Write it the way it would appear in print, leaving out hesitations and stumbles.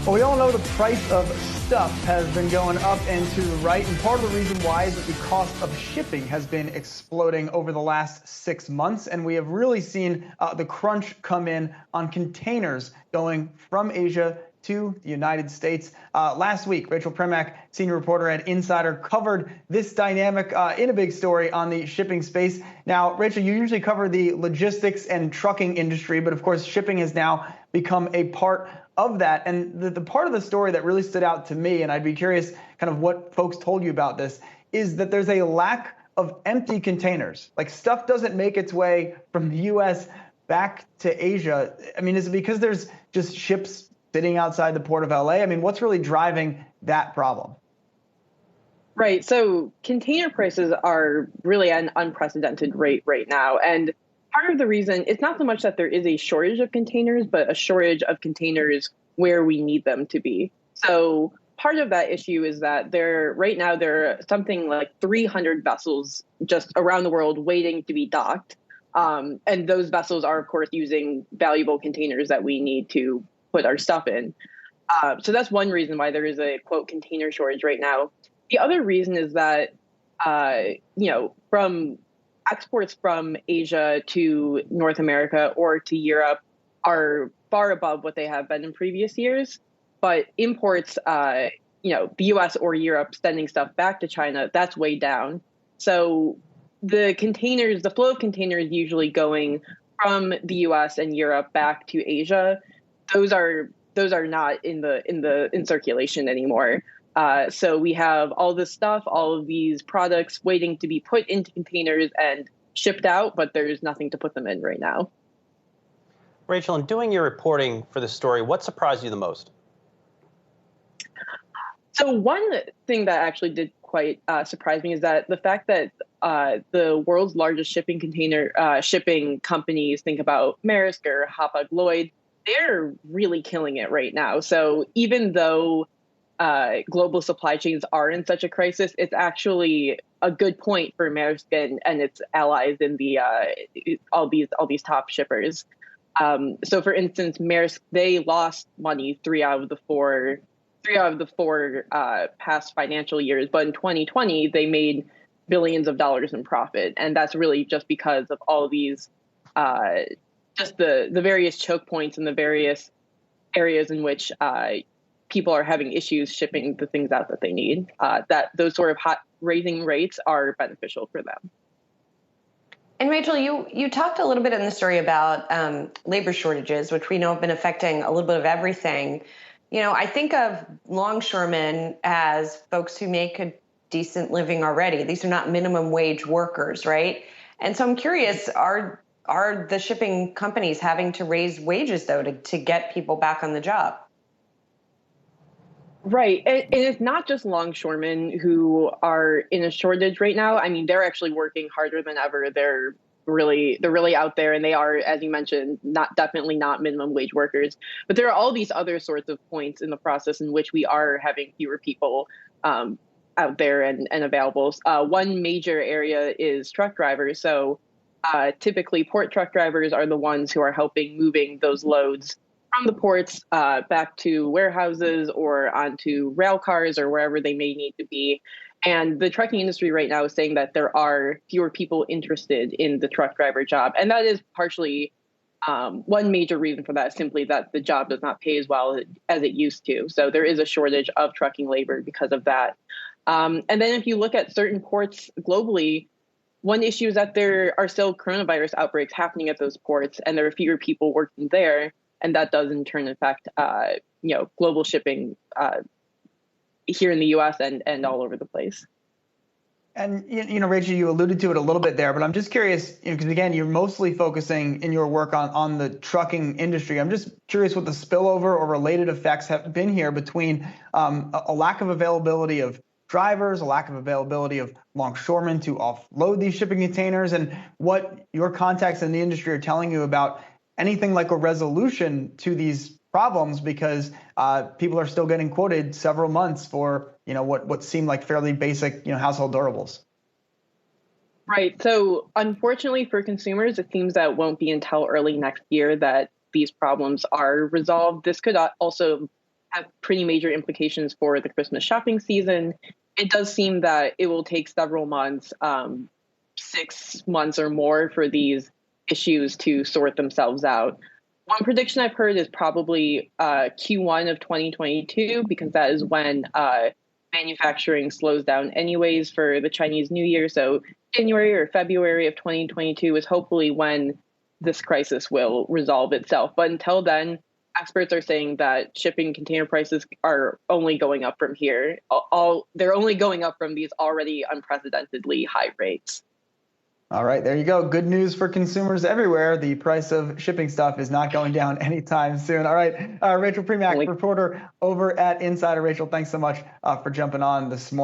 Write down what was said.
Well, we all know the price of stuff has been going up and to the right, and part of the reason why is that the cost of shipping has been exploding over the last 6 months, and we have really seen the crunch come in on containers going from Asia to the United States. Last week, Rachel Premack, senior reporter at Insider, covered this dynamic in a big story on the shipping space. Now, Rachel, you usually cover the logistics and trucking industry, but of course, shipping has now become a part of that. And the part of the story that really stood out to me, and I'd be curious kind of what folks told you about this, is that there's a lack of empty containers. Like, stuff doesn't make its way from the U.S. back to Asia. I mean, is it because there's just ships sitting outside the port of L.A.? I mean, what's really driving that problem? Right. So container prices are really at an unprecedented rate right now. And part of the reason, it's not so much that there is a shortage of containers, but a shortage of containers where we need them to be. So part of that issue is that right now there are something like 300 vessels just around the world waiting to be docked. And those vessels are, of course, using valuable containers that we need to put our stuff in. So that's one reason why there is a, quote, container shortage right now. The other reason is that, from exports from Asia to North America or to Europe are far above what they have been in previous years. But imports, the U.S. or Europe sending stuff back to China, that's way down. So the flow of containers usually going from the U.S. and Europe back to Asia, those are not in circulation anymore. So we have all this stuff, all of these products waiting to be put into containers and shipped out, but there's nothing to put them in right now. Rachel, in doing your reporting for the story, what surprised you the most? So one thing that actually did quite surprise me is that the fact that the world's largest shipping companies, think about Maersk or Hapag-Lloyd, they're really killing it right now. So even though global supply chains are in such a crisis, it's actually a good point for Maersk and its allies in the all these top shippers. So, for instance, Maersk, they lost money three out of the four past financial years, but in 2020 they made billions of dollars in profit, and that's really just because of all these just the various choke points and the various areas in which people are having issues shipping the things out that they need. That those sort of hot raising rates are beneficial for them. And Rachel, you talked a little bit in the story about labor shortages, which we know have been affecting a little bit of everything. I think of longshoremen as folks who make a decent living already. These are not minimum wage workers, right? And so I'm curious, are the shipping companies having to raise wages, though, to get people back on the job? Right. And it's not just longshoremen who are in a shortage right now. I mean, they're actually working harder than ever. They're really out there, and they are, as you mentioned, definitely not minimum wage workers. But there are all these other sorts of points in the process in which we are having fewer people out there and available. One major area is truck drivers. So typically port truck drivers are the ones who are helping moving those loads from the ports back to warehouses or onto rail cars or wherever they may need to be. And the trucking industry right now is saying that there are fewer people interested in the truck driver job. And that is partially one major reason for that, simply that the job does not pay as well as it used to. So there is a shortage of trucking labor because of that. And then if you look at certain ports globally, one issue is that there are still coronavirus outbreaks happening at those ports, and there are fewer people working there. And that does in turn affect, global shipping here in the U.S. and all over the place. And, Rachel, you alluded to it a little bit there, but I'm just curious, because again, you're mostly focusing in your work on the trucking industry. I'm just curious what the spillover or related effects have been here between a lack of availability of drivers, a lack of availability of longshoremen to offload these shipping containers, and what your contacts in the industry are telling you about anything like a resolution to these problems, because people are still getting quoted several months for what seemed like fairly basic household durables. Right. So unfortunately for consumers, it seems that it won't be until early next year that these problems are resolved. This could also have pretty major implications for the Christmas shopping season. It does seem that it will take several months, 6 months or more, for these issues to sort themselves out. One prediction I've heard is probably Q1 of 2022, because that is when manufacturing slows down anyways for the Chinese New Year. So January or February of 2022 is hopefully when this crisis will resolve itself. But until then, experts are saying that shipping container prices are only going up from here. They're only going up from these already unprecedentedly high rates. All right, there you go. Good news for consumers everywhere. The price of shipping stuff is not going down anytime soon. All right, Rachel Premack, reporter over at Insider. Rachel, thanks so much for jumping on this morning.